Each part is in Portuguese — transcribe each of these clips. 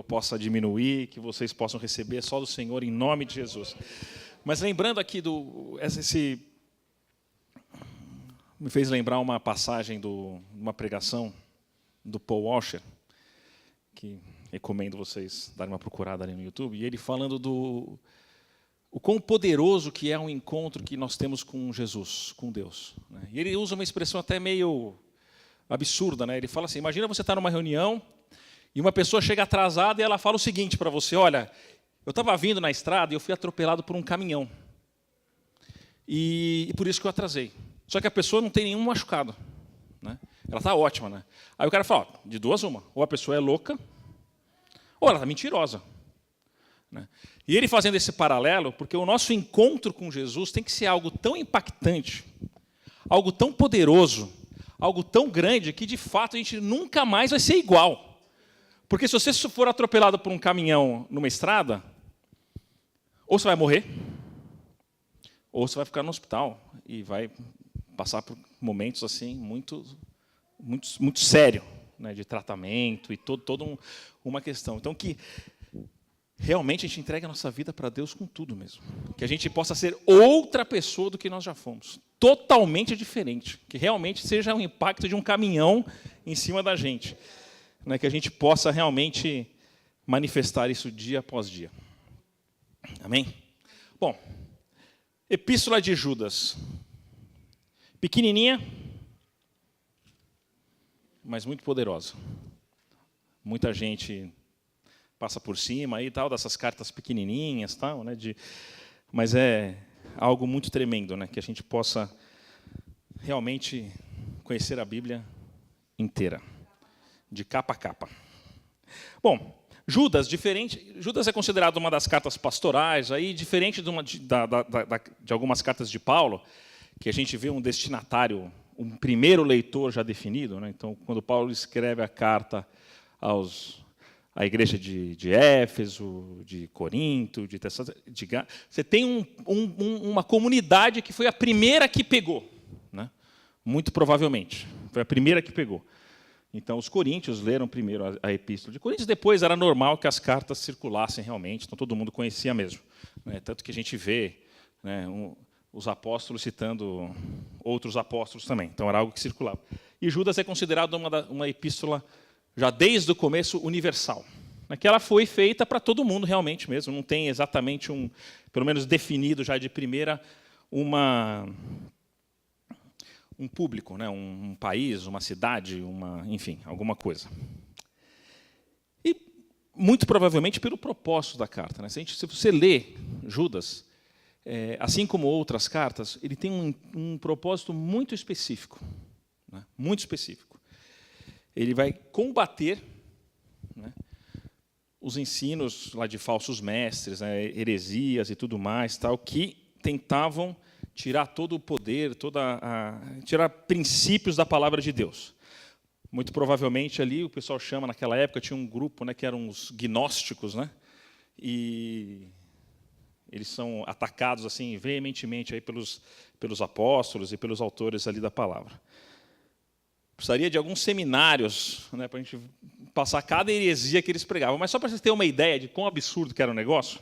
Possa diminuir, que vocês possam receber só do Senhor, em nome de Jesus. Mas lembrando aqui, me fez lembrar uma passagem de uma pregação do Paul Washer, que recomendo vocês darem uma procurada ali no YouTube, e ele falando o quão poderoso que é um encontro que nós temos com Jesus, com Deus. E ele usa uma expressão até meio absurda, né? Ele fala assim, imagina você estar numa reunião, e uma pessoa chega atrasada e ela fala o seguinte para você, olha, eu estava vindo na estrada e eu fui atropelado por um caminhão. E por isso que eu atrasei. Só que a pessoa não tem nenhum machucado. Né? Ela está ótima. Né? Aí o cara fala, ó, de duas uma. Ou a pessoa é louca, ou ela está mentirosa. Né? E ele fazendo esse paralelo, porque o nosso encontro com Jesus tem que ser algo tão impactante, algo tão poderoso, algo tão grande, que de fato a gente nunca mais vai ser igual. Porque se você for atropelado por um caminhão numa estrada, ou você vai morrer, ou você vai ficar no hospital e vai passar por momentos assim muito sério, né, de tratamento e toda uma questão. Então, que realmente a gente entregue a nossa vida para Deus com tudo mesmo. Que a gente possa ser outra pessoa do que nós já fomos. Totalmente diferente. Que realmente seja um impacto de um caminhão em cima da gente. Né, que a gente possa realmente manifestar isso dia após dia. Amém? Bom, Epístola de Judas. Pequenininha, mas muito poderosa. Muita gente passa por cima aí, tal, dessas cartas pequenininhas, tal, né, mas é algo muito tremendo, né, que a gente possa realmente conhecer a Bíblia inteira. De capa a capa. Bom, Judas é considerado uma das cartas pastorais, aí, diferente de algumas cartas de Paulo, que a gente vê um destinatário, um primeiro leitor já definido. Né? Então, quando Paulo escreve a carta à igreja de Éfeso, de Corinto, você tem uma comunidade que foi a primeira que pegou. Né? Muito provavelmente. Foi a primeira que pegou. Então, os coríntios leram primeiro a Epístola de Coríntios, depois era normal que as cartas circulassem realmente, então todo mundo conhecia mesmo. Né? Tanto que a gente vê, né, os apóstolos citando outros apóstolos também, então era algo que circulava. E Judas é considerado uma epístola, já desde o começo, universal. Né? Que ela foi feita para todo mundo realmente mesmo, não tem exatamente pelo menos definido já de primeira, um público, né? Um país, uma cidade, enfim, alguma coisa. E, muito provavelmente, pelo propósito da carta. Né? Se você lê Judas, assim como outras cartas, ele tem um propósito muito específico. Né? Muito específico. Ele vai combater, né, os ensinos lá de falsos mestres, né, heresias e tudo mais, tal, que tentavam tirar todo o poder, tirar princípios da palavra de Deus. Muito provavelmente ali o pessoal chama, naquela época, tinha um grupo, né, que eram os gnósticos, né, e eles são atacados assim veementemente aí pelos apóstolos e pelos autores ali da palavra. Precisaria de alguns seminários, né, para a gente passar cada heresia que eles pregavam. Mas só para vocês terem uma ideia de quão absurdo que era o negócio,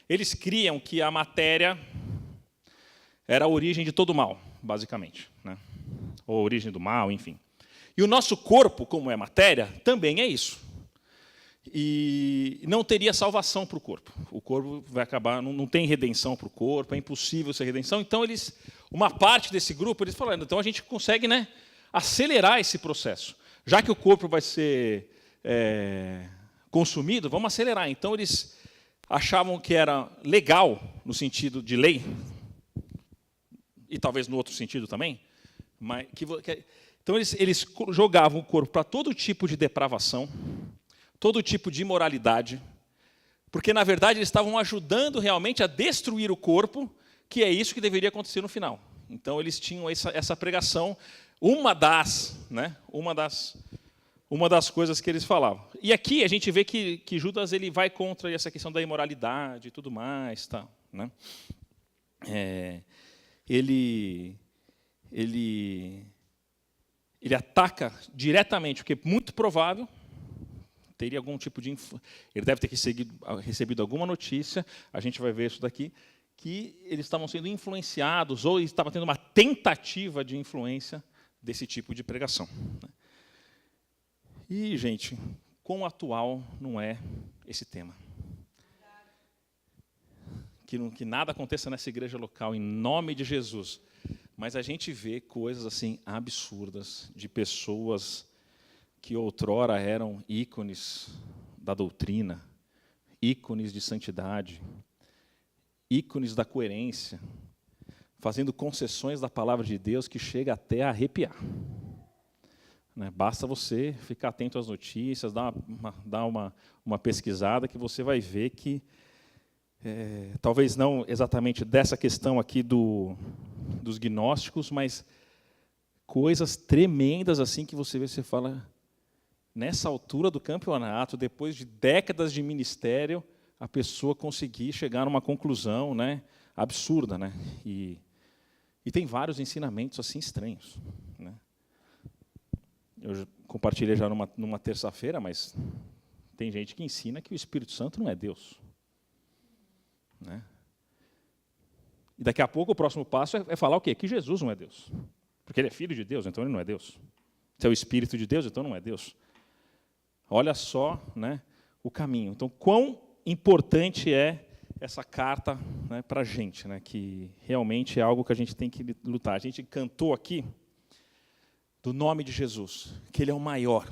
eles criam que a matéria era a origem de todo o mal, basicamente. Né? Ou a origem do mal, enfim. E o nosso corpo, como é matéria, também é isso. E não teria salvação para o corpo. O corpo vai acabar, não tem redenção para o corpo, é impossível ser redenção. Então, uma parte desse grupo, eles falaram, então a gente consegue, né, acelerar esse processo. Já que o corpo vai ser consumido, vamos acelerar. Então, eles achavam que era legal, no sentido de lei, e talvez no outro sentido também, mas então eles jogavam o corpo para todo tipo de depravação, todo tipo de imoralidade, porque, na verdade, eles estavam ajudando realmente a destruir o corpo, que é isso que deveria acontecer no final. Então, eles tinham essa pregação, uma das coisas que eles falavam. E aqui a gente vê que Judas ele vai contra essa questão da imoralidade e tudo mais. Tal, né? Ele ataca diretamente, porque é muito provável, teria algum tipo de... Ele deve ter recebido alguma notícia, a gente vai ver isso daqui, que eles estavam sendo influenciados, ou estava tendo uma tentativa de influência desse tipo de pregação. E, gente, quão atual não é esse tema? Que nada aconteça nessa igreja local, em nome de Jesus. Mas a gente vê coisas assim absurdas de pessoas que outrora eram ícones da doutrina, ícones de santidade, ícones da coerência, fazendo concessões da palavra de Deus que chega até a arrepiar. Basta você ficar atento às notícias, dar uma pesquisada, que você vai ver que, talvez não exatamente dessa questão aqui dos gnósticos, mas coisas tremendas assim que você vê, você fala, nessa altura do campeonato, depois de décadas de ministério, a pessoa conseguir chegar numa conclusão, né, absurda. Né? E tem vários ensinamentos assim estranhos. Né? Eu compartilhei já numa terça-feira, mas tem gente que ensina que o Espírito Santo não é Deus. Né? E daqui a pouco o próximo passo é falar o quê? Que Jesus não é Deus. Porque ele é filho de Deus, então ele não é Deus. Se é o Espírito de Deus, então não é Deus. Olha só, né, o caminho. Então, quão importante é essa carta, né, para a gente, né, que realmente é algo que a gente tem que lutar. A gente cantou aqui do nome de Jesus, que ele é o maior,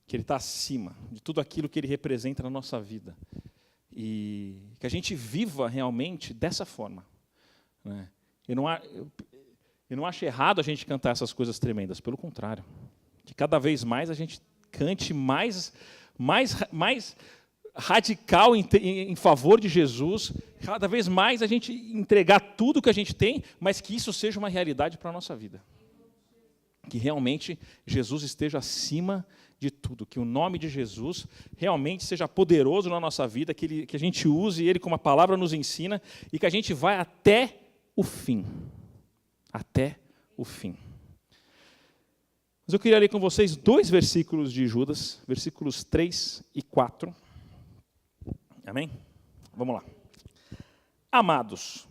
que ele está acima de tudo aquilo que ele representa na nossa vida. E que a gente viva realmente dessa forma. Né? Eu não acho errado a gente cantar essas coisas tremendas, pelo contrário. Que cada vez mais a gente cante mais radical em favor de Jesus, cada vez mais a gente entregar tudo que a gente tem, mas que isso seja uma realidade para a nossa vida. Que realmente Jesus esteja acima de tudo, que o nome de Jesus realmente seja poderoso na nossa vida, que a gente use ele como a palavra nos ensina, e que a gente vai até o fim. Até o fim. Mas eu queria ler com vocês 2 versículos de Judas, versículos 3 e 4. Amém? Vamos lá. Amados,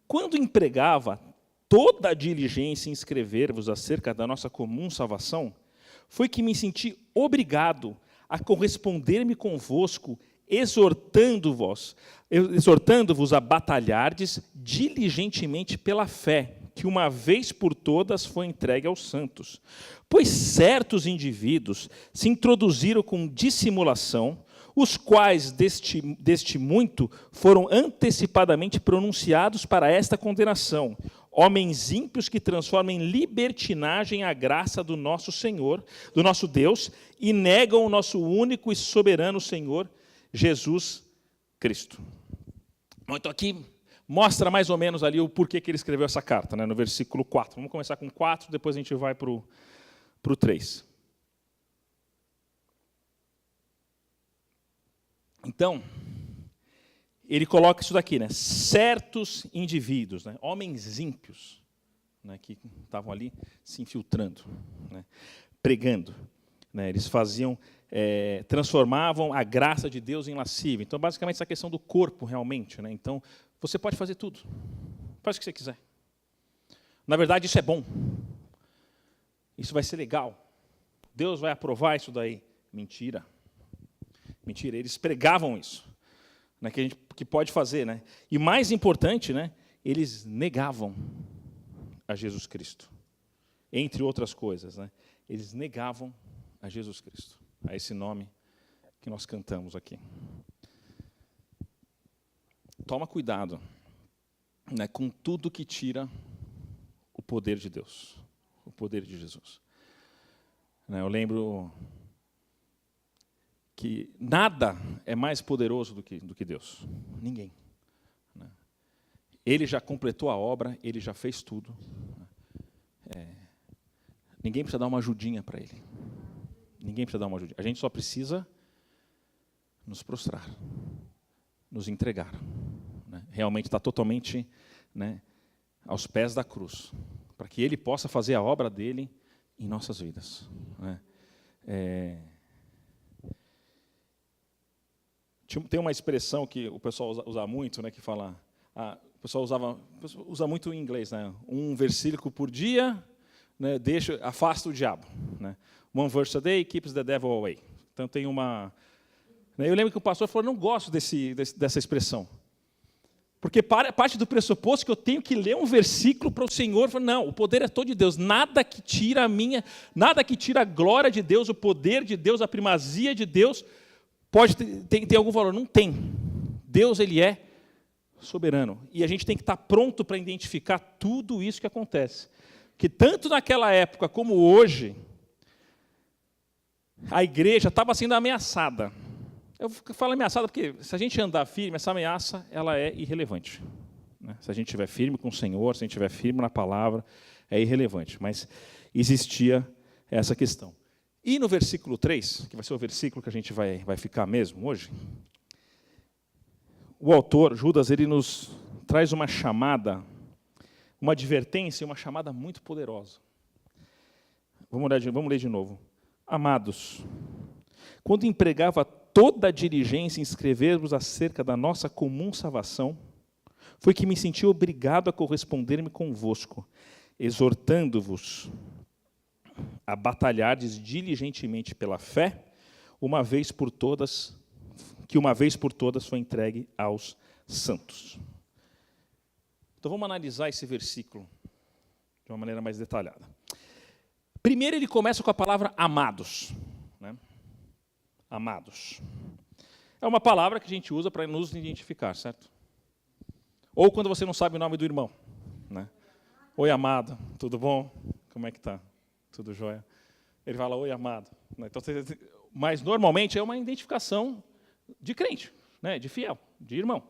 quando empregava toda a diligência em escrever-vos acerca da nossa comum salvação, foi que me senti obrigado a corresponder-me convosco, exortando-vos a batalhardes diligentemente pela fé, que uma vez por todas foi entregue aos santos. Pois certos indivíduos se introduziram com dissimulação, os quais deste muito foram antecipadamente pronunciados para esta condenação, homens ímpios que transformam em libertinagem a graça do nosso Senhor, do nosso Deus, e negam o nosso único e soberano Senhor, Jesus Cristo. Bom, então aqui mostra mais ou menos ali o porquê que ele escreveu essa carta, né, no versículo 4. Vamos começar com 4, depois a gente vai para o 3. Então, ele coloca isso daqui, né? Certos indivíduos, né? Homens ímpios, né? Que estavam ali se infiltrando, né? Pregando. Né? Eles faziam, transformavam a graça de Deus em lascívia. Então, basicamente, essa questão do corpo, realmente. Né? Então, você pode fazer tudo. Faz o que você quiser. Na verdade, isso é bom. Isso vai ser legal. Deus vai aprovar isso daí. Mentira. Mentira, eles pregavam isso. Né, que pode fazer. Né? E mais importante, né, eles negavam a Jesus Cristo. Entre outras coisas. Né? Eles negavam a Jesus Cristo. A esse nome que nós cantamos aqui. toma cuidado, né, com tudo que tira o poder de Deus, o poder de Jesus. Eu lembro que nada é mais poderoso do que Deus. Ninguém. Ele já completou a obra, ele já fez tudo. Ninguém precisa dar uma ajudinha para ele. Ninguém precisa dar uma ajudinha. A gente só precisa nos prostrar, nos entregar. Realmente está totalmente, aos pés da cruz, para que ele possa fazer a obra dele em nossas vidas. Tem uma expressão que o pessoal usa muito, que fala... o pessoal usa muito em inglês, um versículo por dia, afasta o diabo. One verse a day keeps the devil away. Então tem uma... Eu lembro que o pastor falou, não gosto dessa expressão. Porque parte do pressuposto que eu tenho que ler um versículo para o Senhor, não, o poder é todo de Deus, nada que tira a glória de Deus, o poder de Deus, a primazia de Deus, pode ter algum valor. Não tem. Deus, ele é soberano. E a gente tem que estar pronto para identificar tudo isso que acontece. Que tanto naquela época como hoje, a igreja estava sendo ameaçada. Eu falo ameaçada porque, se a gente andar firme, essa ameaça ela é irrelevante. Se a gente estiver firme com o Senhor, se a gente estiver firme na palavra, é irrelevante. Mas existia essa questão. E no versículo 3, que vai ser o versículo que a gente vai ficar mesmo hoje, o autor, Judas, ele nos traz uma chamada, uma advertência, uma chamada muito poderosa. Vamos ler de novo. Amados, quando empregava toda a diligência em escrever-vos acerca da nossa comum salvação, foi que me senti obrigado a corresponder-me convosco, exortando-vos a batalhardes diligentemente pela fé, uma vez por todas foi entregue aos santos. Então vamos analisar esse versículo de uma maneira mais detalhada. Primeiro ele começa com a palavra amados. Amados. É uma palavra que a gente usa para nos identificar, certo? Ou quando você não sabe o nome do irmão. Oi, amado, tudo bom? Como é que está? Tudo jóia? Ele fala, oi, amado. Então, mas, normalmente, é uma identificação de crente, de fiel, de irmão.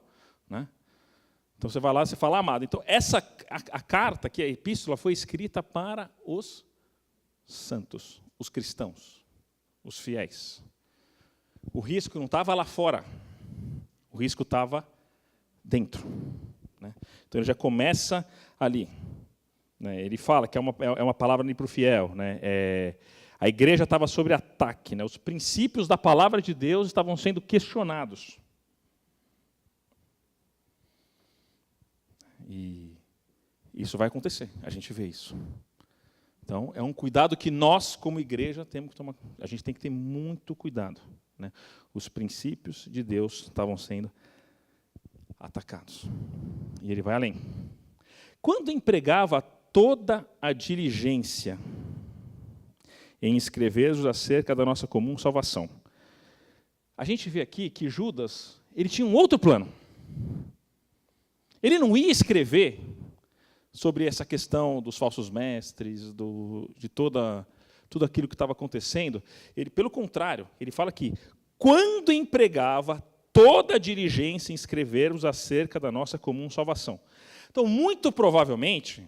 Então, você vai lá e fala, amado. Então, a carta, que é a epístola, foi escrita para os santos, os cristãos, os fiéis. O risco não estava lá fora, o risco estava dentro. Então, ele já começa ali. Ele fala que é uma palavra para o fiel. A igreja estava sob ataque. Os princípios da palavra de Deus estavam sendo questionados. E isso vai acontecer, a gente vê isso. Então, é um cuidado que nós, como igreja, temos que tomar. A gente tem que ter muito cuidado. Os princípios de Deus estavam sendo atacados. E ele vai além. Quando empregava toda a diligência em escrever-vos acerca da nossa comum salvação, a gente vê aqui que Judas, ele tinha um outro plano. Ele não ia escrever sobre essa questão dos falsos mestres, de tudo aquilo que estava acontecendo. Ele, pelo contrário, ele fala que quando empregava toda a diligência em escrever-vos acerca da nossa comum salvação. Então, muito provavelmente,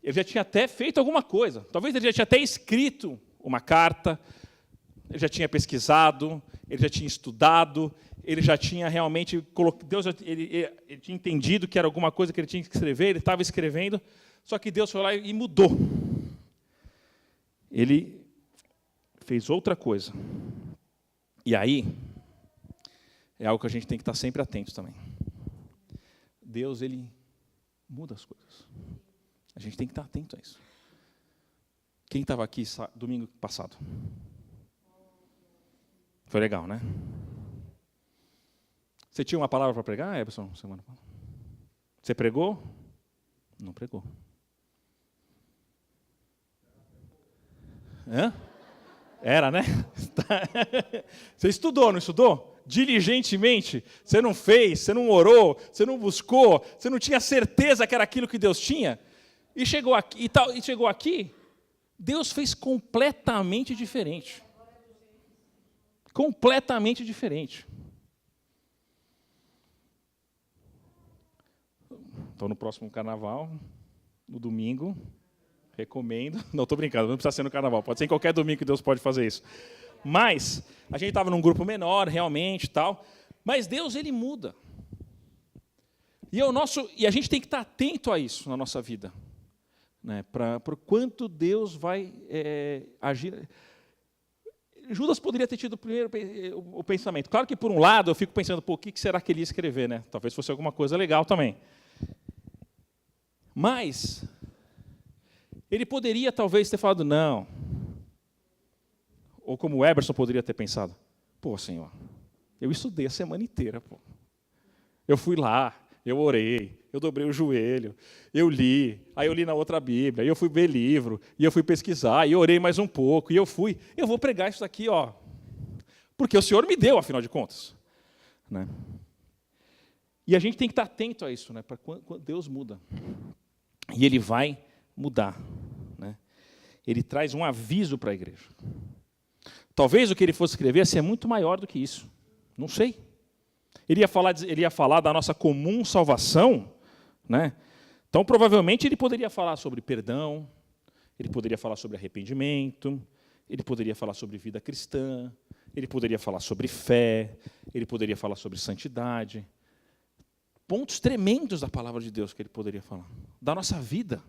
ele já tinha até feito alguma coisa. Talvez ele já tinha até escrito uma carta, ele já tinha pesquisado, ele já tinha estudado, ele já tinha realmente ele tinha entendido que era alguma coisa que ele tinha que escrever, ele estava escrevendo, só que Deus foi lá e mudou. Ele fez outra coisa. E aí, é algo que a gente tem que estar sempre atento também. Deus, ele muda as coisas. A gente tem que estar atento a isso. Quem estava aqui domingo passado? Foi legal, né? Você tinha uma palavra para pregar, Everson? Você pregou? Não pregou. Era, né? Você estudou, não estudou? Diligentemente. Você não fez, você não orou, você não buscou, você não tinha certeza que era aquilo que Deus tinha. E chegou aqui, Deus fez completamente diferente. Completamente diferente. Então, no próximo carnaval, no domingo, recomendo. Não, estou brincando, não precisa ser no carnaval. Pode ser em qualquer domingo que Deus pode fazer isso. Mas, a gente estava num grupo menor, realmente, tal. Mas Deus, Ele muda. E a gente tem que estar atento a isso na nossa vida. Né, para o quanto Deus vai agir. Judas poderia ter tido primeiro o pensamento. Claro que, por um lado, eu fico pensando, o que será que ele ia escrever? Né? Talvez fosse alguma coisa legal também. Mas, ele poderia, talvez, ter falado, não. Ou como o Eberson poderia ter pensado, Senhor, eu estudei a semana inteira. Eu fui lá, eu orei, eu dobrei o joelho, eu li, aí eu li na outra Bíblia, aí eu fui ver livro, e eu fui pesquisar, e eu orei mais um pouco, e eu vou pregar isso daqui, porque o Senhor me deu, afinal de contas. Né? E a gente tem que estar atento a isso, né? Para quando Deus muda. E Ele vai mudar. Né? Ele traz um aviso para a igreja. Talvez o que ele fosse escrever ia ser muito maior do que isso. Não sei. Ele ia falar da nossa comum salvação, né? Então, provavelmente, ele poderia falar sobre perdão, ele poderia falar sobre arrependimento, ele poderia falar sobre vida cristã, ele poderia falar sobre fé, ele poderia falar sobre santidade. Pontos tremendos da palavra de Deus que ele poderia falar, da nossa vida.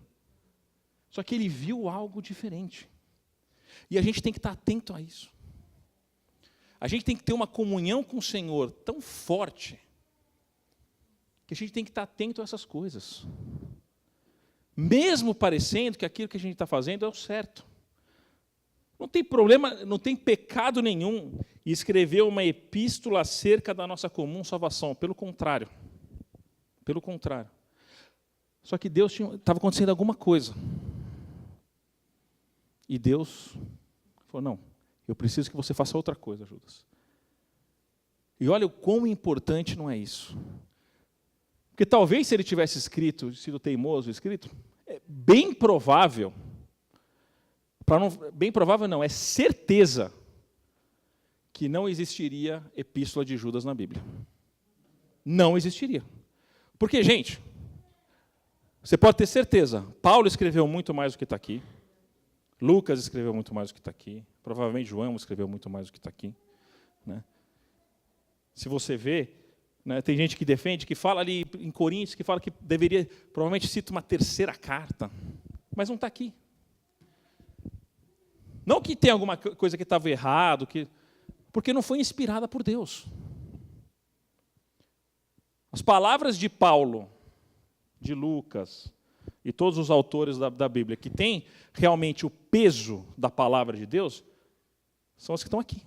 Só que ele viu algo diferente. E a gente tem que estar atento a isso. A gente tem que ter uma comunhão com o Senhor tão forte que a gente tem que estar atento a essas coisas. Mesmo parecendo que aquilo que a gente está fazendo é o certo. Não tem problema, não tem pecado nenhum em escrever uma epístola acerca da nossa comum salvação. Pelo contrário. Pelo contrário. Só que estava acontecendo alguma coisa. E Deus falou, não, eu preciso que você faça outra coisa, Judas. E olha o quão importante não é isso. Porque talvez se ele tivesse sido teimoso, é bem provável, bem provável não, é certeza que não existiria epístola de Judas na Bíblia. Não existiria. Porque, gente, você pode ter certeza, Paulo escreveu muito mais do que está aqui, Lucas escreveu muito mais do que está aqui, provavelmente João escreveu muito mais do que está aqui. Né? Se você vê, né, tem gente que defende, que fala ali em Coríntios, que fala que deveria, provavelmente cita uma terceira carta, mas não está aqui. Não que tenha alguma coisa que estava errado, porque não foi inspirada por Deus. As palavras de Paulo, de Lucas e todos os autores da Bíblia que têm realmente o peso da palavra de Deus, são as que estão aqui.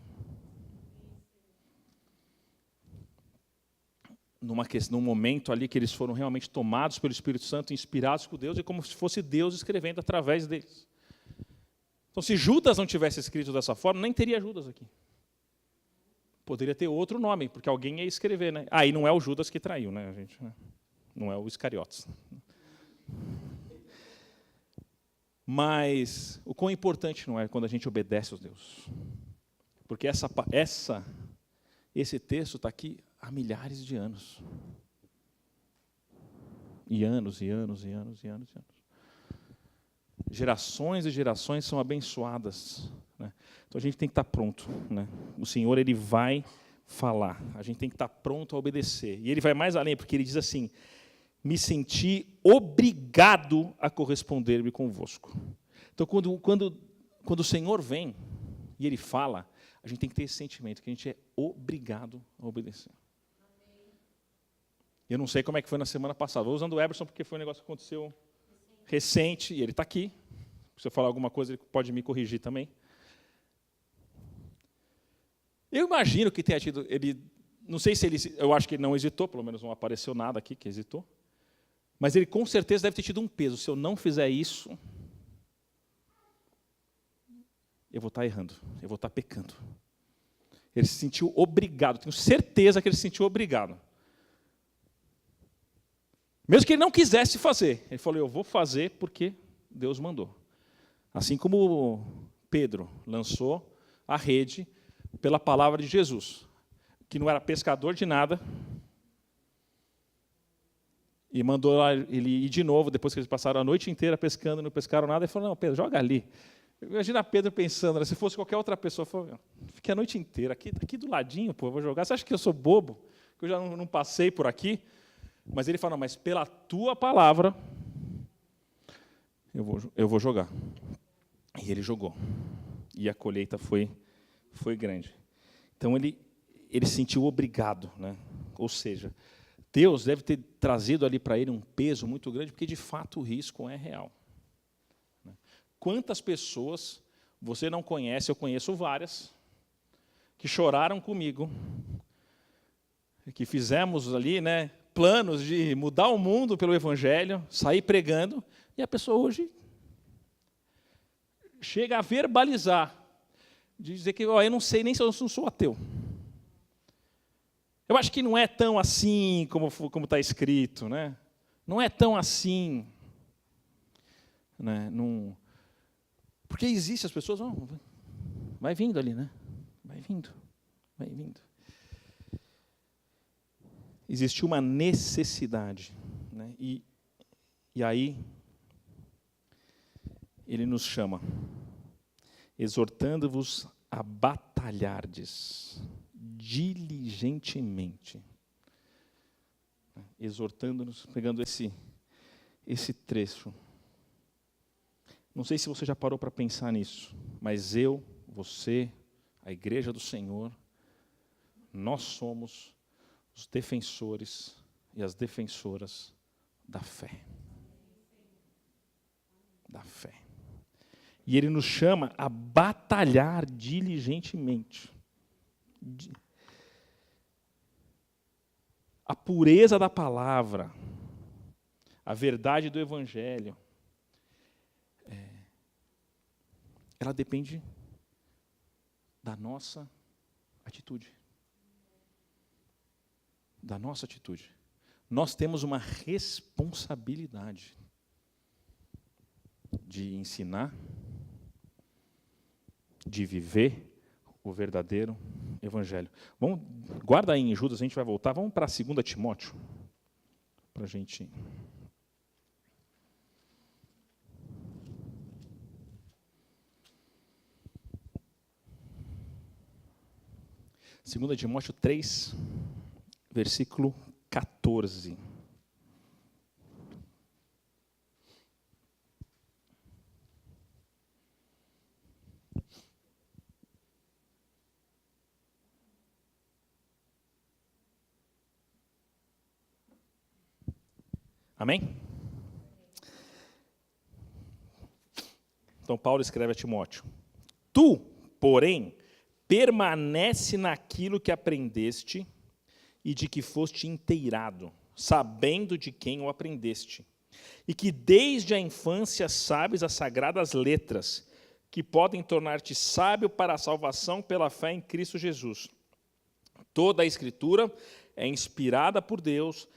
Num momento ali que eles foram realmente tomados pelo Espírito Santo, inspirados por Deus, e como se fosse Deus escrevendo através deles. Então, se Judas não tivesse escrito dessa forma, nem teria Judas aqui. Poderia ter outro nome, porque alguém ia escrever, né? E não é o Judas que traiu, né, gente? Não é o Iscariotes. Mas o quão importante não é quando a gente obedece aos Deus. Porque esse texto está aqui há milhares de anos. E anos, e anos, e anos, e anos, e anos. Gerações e gerações são abençoadas. Né? Então a gente tem que estar pronto. Né? O Senhor, Ele vai falar. A gente tem que estar pronto a obedecer. E Ele vai mais além, porque Ele diz assim, me senti obrigado a corresponder-me convosco. Então, quando o Senhor vem e Ele fala, a gente tem que ter esse sentimento, que a gente é obrigado a obedecer. Eu não sei como é que foi na semana passada. Vou usando o Eberson, porque foi um negócio que aconteceu recente, e ele está aqui. Se eu falar alguma coisa, ele pode me corrigir também. Eu imagino que tenha tido... Não sei se ele... Eu acho que ele não hesitou, pelo menos não apareceu nada aqui que hesitou. Mas ele com certeza deve ter tido um peso. Se eu não fizer isso, eu vou estar errando, eu vou estar pecando. Ele se sentiu obrigado, tenho certeza que ele se sentiu obrigado. Mesmo que ele não quisesse fazer, ele falou, eu vou fazer porque Deus mandou. Assim como Pedro lançou a rede pela palavra de Jesus, que não era pescador de nada, e mandou ele ir de novo, depois que eles passaram a noite inteira pescando, não pescaram nada, ele falou, não, Pedro, joga ali. Imagina Pedro pensando, se fosse qualquer outra pessoa, falou, fiquei a noite inteira, aqui do ladinho, pô, eu vou jogar. Você acha que eu sou bobo? Que eu já não passei por aqui? Mas ele falou, mas pela tua palavra, eu vou jogar. E ele jogou. E a colheita foi grande. Então, ele se sentiu obrigado, né? Ou seja, Deus deve ter trazido ali para ele um peso muito grande, porque, de fato, o risco é real. Quantas pessoas você não conhece, eu conheço várias, que choraram comigo, que fizemos ali, né, planos de mudar o mundo pelo Evangelho, sair pregando, e a pessoa hoje chega a verbalizar, de dizer que eu não sei nem se eu não sou ateu. Eu acho que não é tão assim como está escrito, né? Não é tão assim. Né? Não... Porque existe as pessoas, vai vindo ali, né? Vai vindo. Existe uma necessidade. Né? E aí, ele nos chama, exortando-vos a batalhardes diligentemente. Exortando-nos, pegando esse trecho. Não sei se você já parou para pensar nisso, mas eu, você, a Igreja do Senhor, nós somos os defensores e as defensoras da fé. Da fé. E ele nos chama a batalhar diligentemente. A pureza da palavra, a verdade do Evangelho, ela depende da nossa atitude. Da nossa atitude. Nós temos uma responsabilidade de ensinar, de viver o verdadeiro Evangelho. Guarda aí em Judas, a gente vai voltar. Vamos para 2 Timóteo, para a gente... Segunda Timóteo 3, versículo 14. Amém? Então, Paulo escreve a Timóteo. Tu, porém, permanece naquilo que aprendeste e de que foste inteirado, sabendo de quem o aprendeste, e que desde a infância sabes as sagradas letras, que podem tornar-te sábio para a salvação pela fé em Cristo Jesus. Toda a Escritura é inspirada por Deus,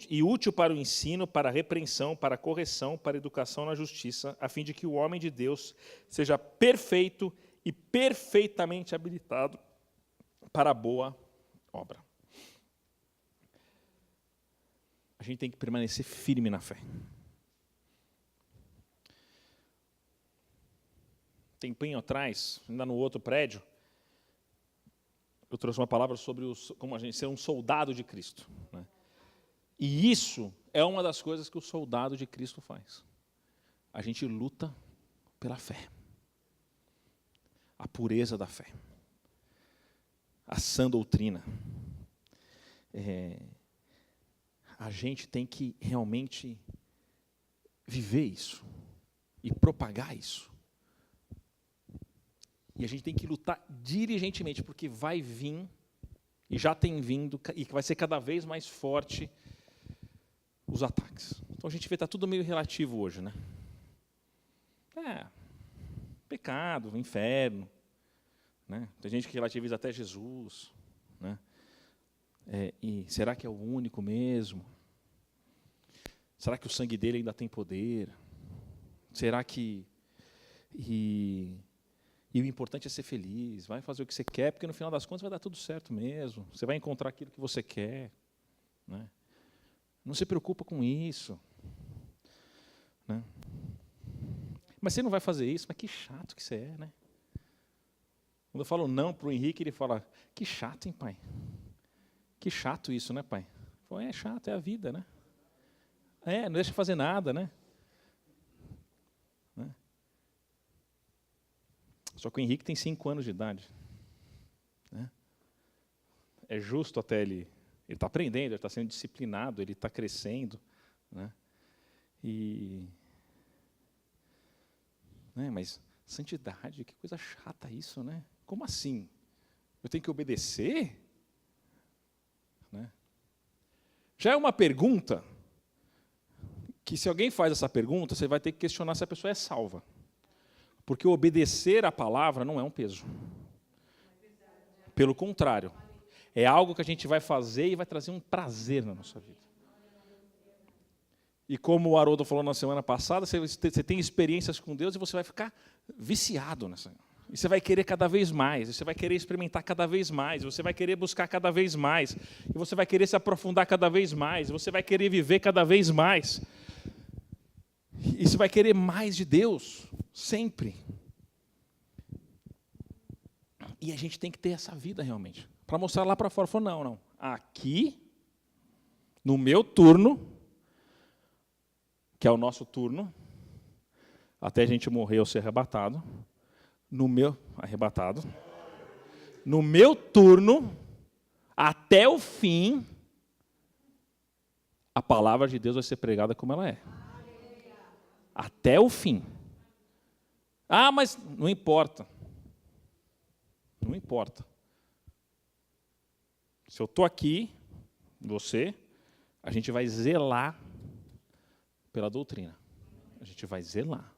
e útil para o ensino, para a repreensão, para a correção, para a educação na justiça, a fim de que o homem de Deus seja perfeito e perfeitamente habilitado para a boa obra. A gente tem que permanecer firme na fé. Tempinho atrás, ainda no outro prédio, eu trouxe uma palavra sobre como a gente ser um soldado de Cristo. Né? E isso é uma das coisas que o soldado de Cristo faz. A gente luta pela fé. A pureza da fé. A sã doutrina. A gente tem que realmente viver isso. E propagar isso. E a gente tem que lutar diligentemente, porque vai vir, e já tem vindo, e vai ser cada vez mais forte os ataques. Então a gente vê que está tudo meio relativo hoje, né? Pecado, inferno. Né? Tem gente que relativiza até Jesus. Né? E será que é o único mesmo? Será que o sangue dele ainda tem poder? Será que... E o importante é ser feliz, vai fazer o que você quer, porque no final das contas vai dar tudo certo mesmo. Você vai encontrar aquilo que você quer. Né? Não se preocupa com isso. Né? Mas você não vai fazer isso, mas que chato que você é, né? Quando eu falo não para o Henrique, ele fala, que chato, hein, pai? Que chato isso, né, pai? Eu falo, é chato, é a vida, né? Não deixa fazer nada, né? Só que o Henrique tem 5 anos de idade. Né? É justo até ele está aprendendo, ele está sendo disciplinado, ele está crescendo. Né? Mas santidade, que coisa chata isso, né? Como assim? Eu tenho que obedecer? Né? Já é uma pergunta que, se alguém faz essa pergunta, você vai ter que questionar se a pessoa é salva. Porque obedecer à palavra não é um peso. Pelo contrário, é algo que a gente vai fazer e vai trazer um prazer na nossa vida. E como o Haroldo falou na semana passada, você tem experiências com Deus e você vai ficar viciado nessa. E você vai querer cada vez mais, você vai querer experimentar cada vez mais, você vai querer buscar cada vez mais, e você vai querer se aprofundar cada vez mais, você vai querer viver cada vez mais. E você vai querer mais de Deus, sempre. E a gente tem que ter essa vida realmente, para mostrar lá para fora. Falar, não. Aqui, no meu turno, que é o nosso turno, até a gente morrer ou ser arrebatado, no meu turno, até o fim, a palavra de Deus vai ser pregada como ela é. Até o fim. Mas não importa. Não importa. Se eu estou aqui, a gente vai zelar pela doutrina. A gente vai zelar.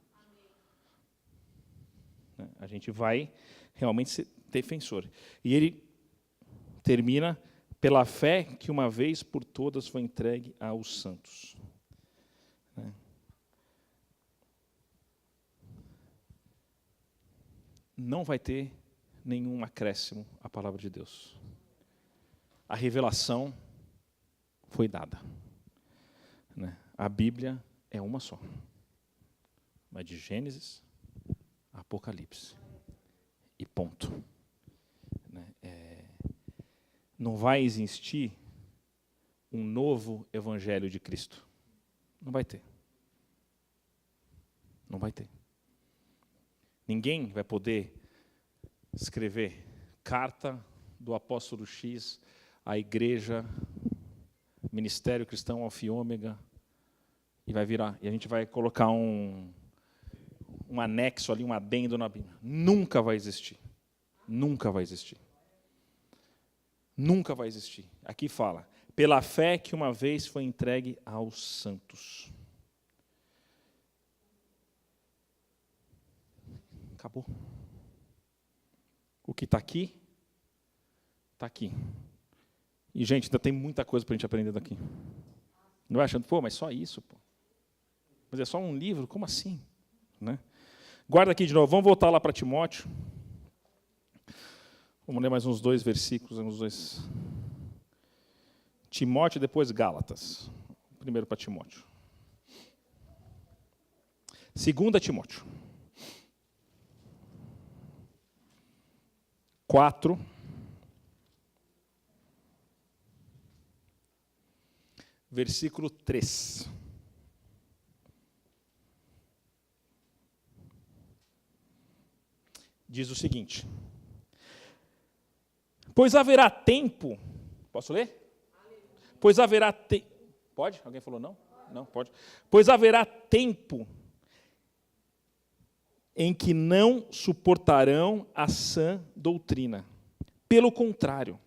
A gente vai realmente ser defensor. E ele termina pela fé que uma vez por todas foi entregue aos santos. Não vai ter nenhum acréscimo à palavra de Deus. A revelação foi dada. A Bíblia é uma só. Vai de Gênesis a Apocalipse. E ponto. Não vai existir um novo evangelho de Cristo. Não vai ter. Não vai ter. Ninguém vai poder escrever carta do apóstolo X à igreja, Ministério Cristão Alfa e Ômega, e vai virar, e a gente vai colocar um anexo ali, um adendo na Bíblia. Nunca vai existir. Nunca vai existir. Nunca vai existir. Aqui fala, pela fé que uma vez foi entregue aos santos. Acabou. O que está aqui, está aqui. E, gente, ainda tem muita coisa para a gente aprender daqui. Não vai achando, mas só isso, Mas é só um livro? Como assim? Né? Guarda aqui de novo, vamos voltar lá para Timóteo. Vamos ler mais uns 2 versículos. Timóteo e depois Gálatas. Primeiro para Timóteo. 2 Timóteo. 4. Versículo 3. Diz o seguinte: pois haverá tempo. Posso ler? Pois haverá tempo. Pode? Alguém falou não? Não, pode. Pois haverá tempo em que não suportarão a sã doutrina. Pelo contrário,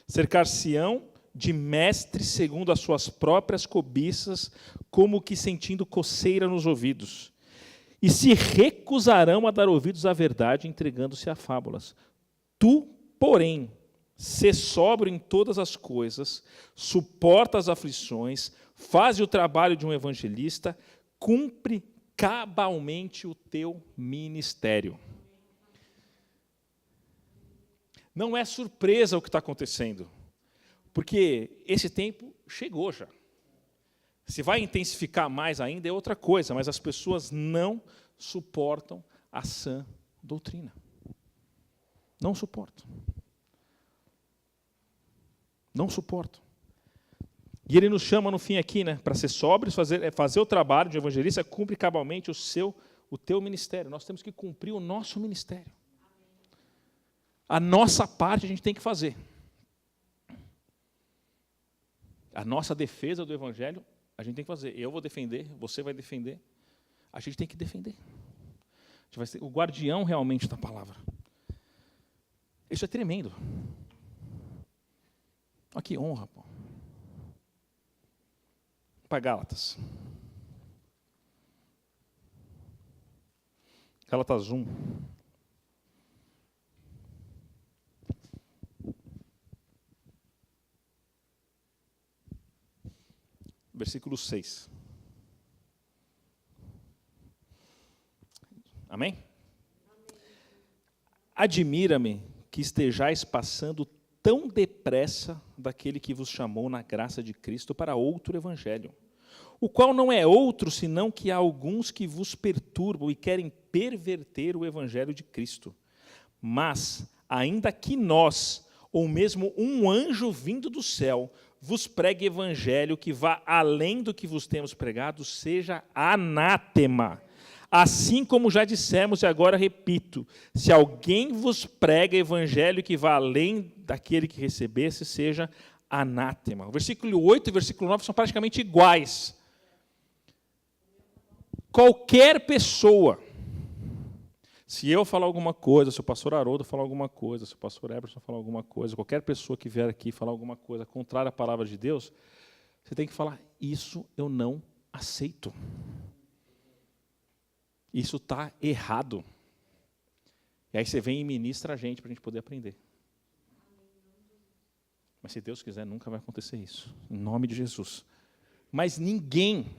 cercar-se-ão de mestres segundo as suas próprias cobiças, como que sentindo coceira nos ouvidos. e se recusarão a dar ouvidos à verdade, entregando-se a fábulas. Tu, porém, sê sóbrio em todas as coisas, suporta as aflições, faz o trabalho de um evangelista, cumpre cabalmente o teu ministério. Não é surpresa o que está acontecendo, porque esse tempo chegou já. Se vai intensificar mais ainda é outra coisa, mas as pessoas não suportam a sã doutrina. Não suportam. Não suportam. E ele nos chama no fim aqui, né, para ser sóbrios, fazer o trabalho de evangelista, cumpre cabalmente o teu ministério. Nós temos que cumprir o nosso ministério. A nossa parte a gente tem que fazer. A nossa defesa do evangelho a gente tem que fazer. Eu vou defender, você vai defender. A gente tem que defender. A gente vai ser o guardião realmente da palavra. Isso é tremendo. Olha que honra, pô. Para Gálatas. Gálatas 1. Versículo 6. Amém? Admira-me que estejais passando tão depressa daquele que vos chamou na graça de Cristo para outro evangelho, o qual não é outro senão que há alguns que vos perturbam e querem perverter o evangelho de Cristo. Mas, ainda que nós, ou mesmo um anjo vindo do céu, vos pregue evangelho que vá além do que vos temos pregado, seja anátema. Assim como já dissemos e agora repito, se alguém vos prega evangelho que vá além daquele que recebesse, seja anátema. O versículo 8 e o versículo 9 são praticamente iguais. Qualquer pessoa, se eu falar alguma coisa, se o pastor Haroldo falar alguma coisa, se o pastor Eberson falar alguma coisa, qualquer pessoa que vier aqui falar alguma coisa contrária à palavra de Deus, você tem que falar, isso eu não aceito. Isso está errado. E aí você vem e ministra a gente para a gente poder aprender. Mas se Deus quiser, nunca vai acontecer isso. Em nome de Jesus. Mas ninguém...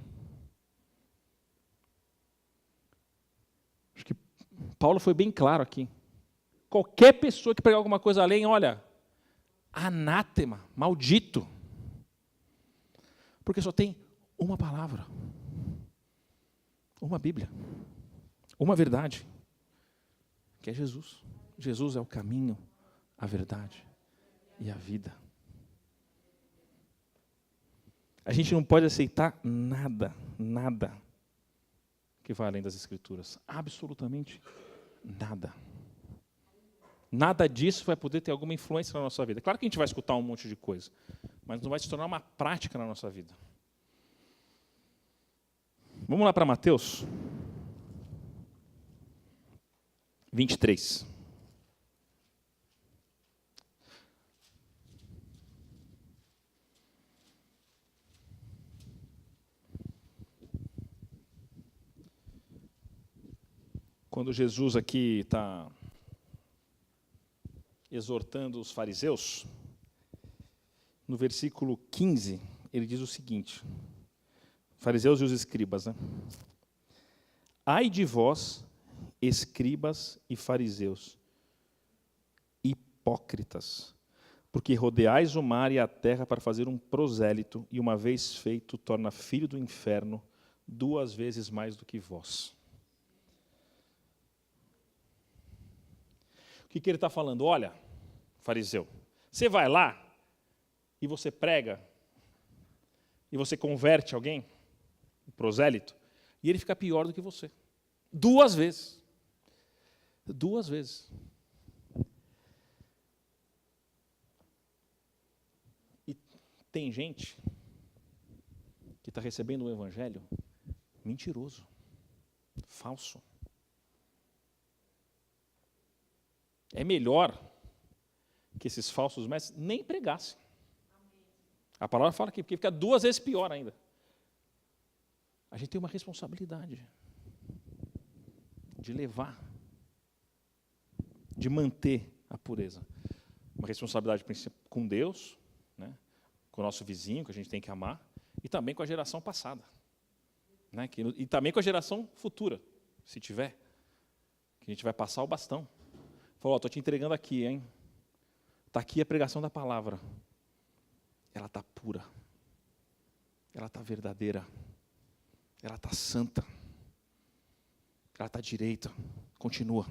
Acho que Paulo foi bem claro aqui. Qualquer pessoa que pregar alguma coisa além, olha, anátema, maldito. Porque só tem uma palavra. Uma Bíblia. Uma verdade. Que é Jesus. Jesus é o caminho, a verdade e a vida. A gente não pode aceitar nada, nada que vá além das Escrituras. Absolutamente nada. Nada disso vai poder ter alguma influência na nossa vida. Claro que a gente vai escutar um monte de coisa, mas não vai se tornar uma prática na nossa vida. Vamos lá para Mateus 23. Quando Jesus aqui está exortando os fariseus, no versículo 15, ele diz o seguinte, fariseus e os escribas, né? Ai de vós, escribas e fariseus, hipócritas, porque rodeais o mar e a terra para fazer um prosélito, e uma vez feito, torna filho do inferno 2 vezes mais do que vós. O que ele está falando? Olha, fariseu, você vai lá e você prega e você converte alguém, um prosélito, e ele fica pior do que você. 2 vezes. 2 vezes. E tem gente que está recebendo um evangelho mentiroso, falso. É melhor que esses falsos mestres nem pregassem. A palavra fala aqui, porque fica 2 vezes pior ainda. A gente tem uma responsabilidade. de levar, de manter a pureza. Uma responsabilidade com Deus, né? Com o nosso vizinho, que a gente tem que amar, e também com a geração passada, né? E também com a geração futura, se tiver, que a gente vai passar o bastão. Falou, estou te entregando aqui, hein? Está aqui a pregação da palavra. Ela está pura. Ela está verdadeira. Ela está santa. Ela está direita. Continua.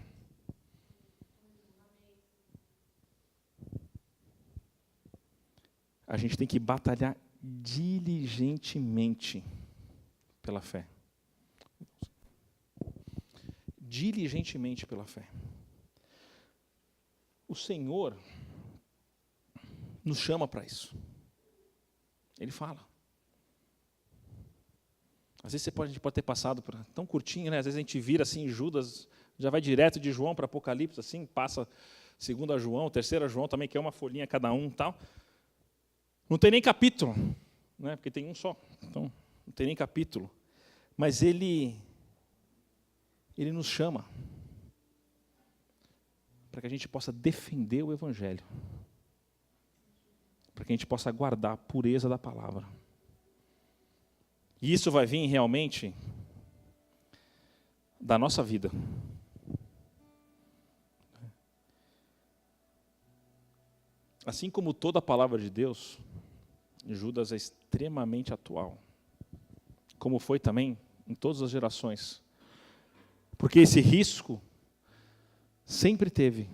A gente tem que batalhar diligentemente pela fé. Diligentemente pela fé. O Senhor nos chama para isso. Ele fala. Às vezes a gente pode ter passado por tão curtinho, né? Às vezes a gente vira assim, Judas, já vai direto de João para Apocalipse, assim, passa 2 João, 3 João também, que é uma folhinha cada um e tal. Não tem nem capítulo, né? Porque tem um só, então não tem nem capítulo. Mas ele nos chama para que a gente possa defender o Evangelho, para que a gente possa guardar a pureza da palavra. E isso vai vir realmente da nossa vida. Assim como toda a palavra de Deus, Judas é extremamente atual, como foi também em todas as gerações. Porque esse risco sempre teve.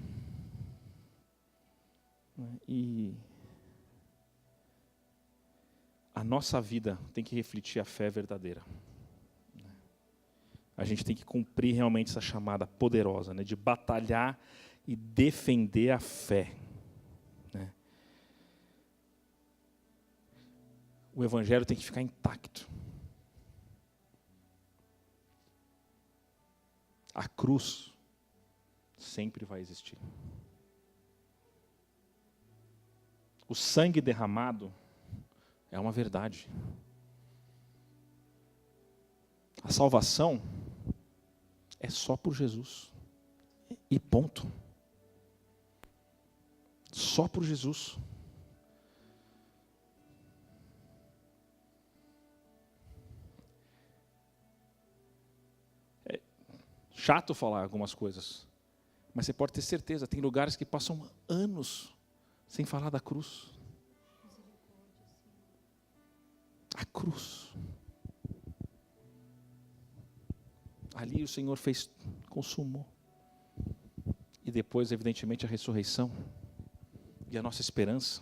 E a nossa vida tem que refletir a fé verdadeira. A gente tem que cumprir realmente essa chamada poderosa, né, de batalhar e defender a fé. Né? O Evangelho tem que ficar intacto. A cruz sempre vai existir. O sangue derramado é uma verdade. A salvação é só por Jesus. E ponto. Só por Jesus. É chato falar algumas coisas, mas você pode ter certeza, tem lugares que passam anos sem falar da cruz. A cruz. Ali o Senhor fez, consumou. E depois, evidentemente, a ressurreição e a nossa esperança.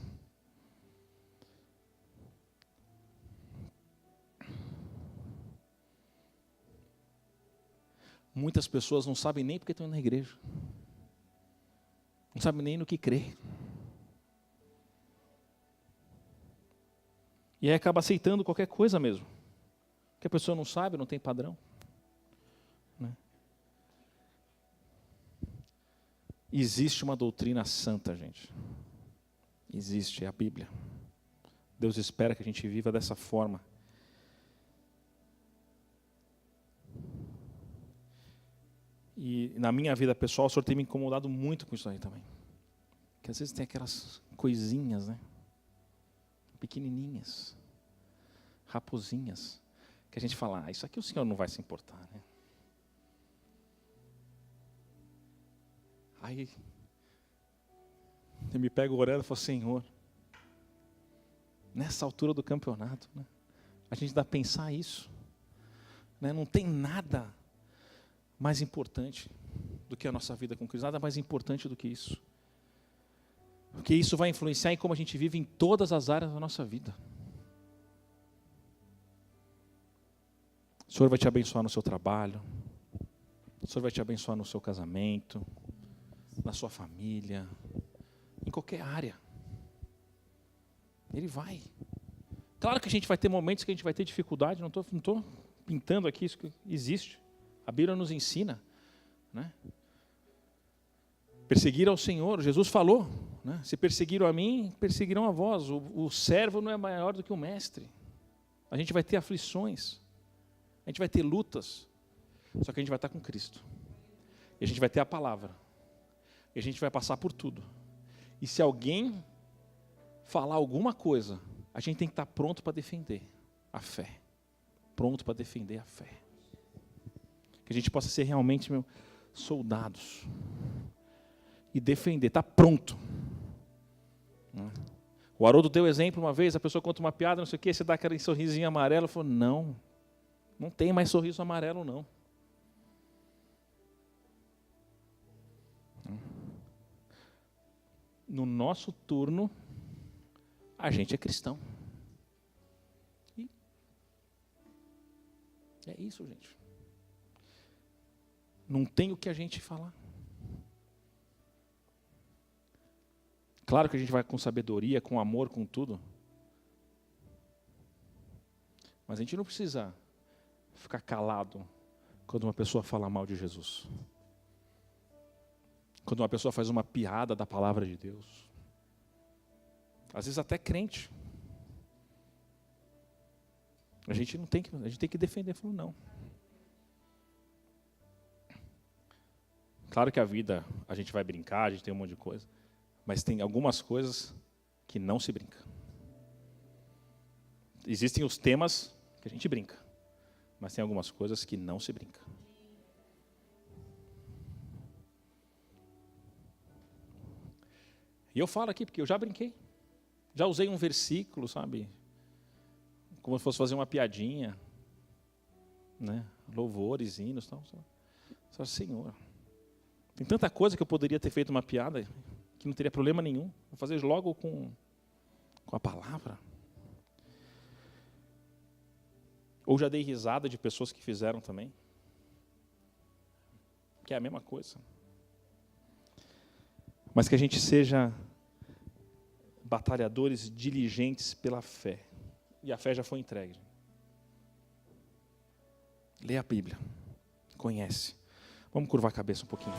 Muitas pessoas não sabem nem porque estão na igreja. Não sabem nem no que crer. E aí acaba aceitando qualquer coisa mesmo. Que a pessoa não sabe, não tem padrão. Né? Existe uma doutrina santa, gente. Existe, é a Bíblia. Deus espera que a gente viva dessa forma. E na minha vida pessoal, o Senhor tem me incomodado muito com isso aí também. Que às vezes tem aquelas coisinhas, né? Pequenininhas, raposinhas, que a gente fala, isso aqui o Senhor não vai se importar, né? Aí, eu me pego orando e falo, Senhor, nessa altura do campeonato, né, a gente dá a pensar isso, né, não tem nada mais importante do que a nossa vida com Cristo, nada mais importante do que isso. Porque isso vai influenciar em como a gente vive em todas as áreas da nossa vida. O Senhor vai te abençoar no seu trabalho. O Senhor vai te abençoar no seu casamento, na sua família, em qualquer área. Ele vai. Claro que a gente vai ter momentos que a gente vai ter dificuldade, não estou pintando aqui, isso que existe. A Bíblia nos ensina. Né? Perseguir ao Senhor, Jesus falou, né? Se perseguiram a mim, perseguirão a vós. O servo não é maior do que o mestre. A gente vai ter aflições, a gente vai ter lutas, só que a gente vai estar com Cristo. E a gente vai ter a palavra. E a gente vai passar por tudo. E se alguém falar alguma coisa, a gente tem que estar pronto para defender a fé. Pronto para defender a fé. Que a gente possa ser realmente soldados. E defender, estar pronto. O Haroldo deu exemplo uma vez, a pessoa conta uma piada, não sei o quê, você dá aquele sorrisinho amarelo, falou, não tem mais sorriso amarelo, não. No nosso turno, a gente é cristão. E é isso, gente. Não tem o que a gente falar. Claro que a gente vai com sabedoria, com amor, com tudo. Mas a gente não precisa ficar calado quando uma pessoa fala mal de Jesus. Quando uma pessoa faz uma piada da palavra de Deus. Às vezes até crente. A gente tem que defender. Falou, não. Claro que a vida, a gente vai brincar, a gente tem um monte de coisa. Mas tem algumas coisas que não se brinca. Existem os temas que a gente brinca. Mas tem algumas coisas que não se brinca. E eu falo aqui porque eu já brinquei. Já usei um versículo, sabe? Como se fosse fazer uma piadinha. Né? Louvores, hinos, tal. Só, Senhor, tem tanta coisa que eu poderia ter feito uma piada que não teria problema nenhum. Vou fazer logo com a palavra. Ou já dei risada de pessoas que fizeram também. Que é a mesma coisa. Mas que a gente seja batalhadores diligentes pela fé. E a fé já foi entregue. Lê a Bíblia. Conhece. Vamos curvar a cabeça um pouquinho.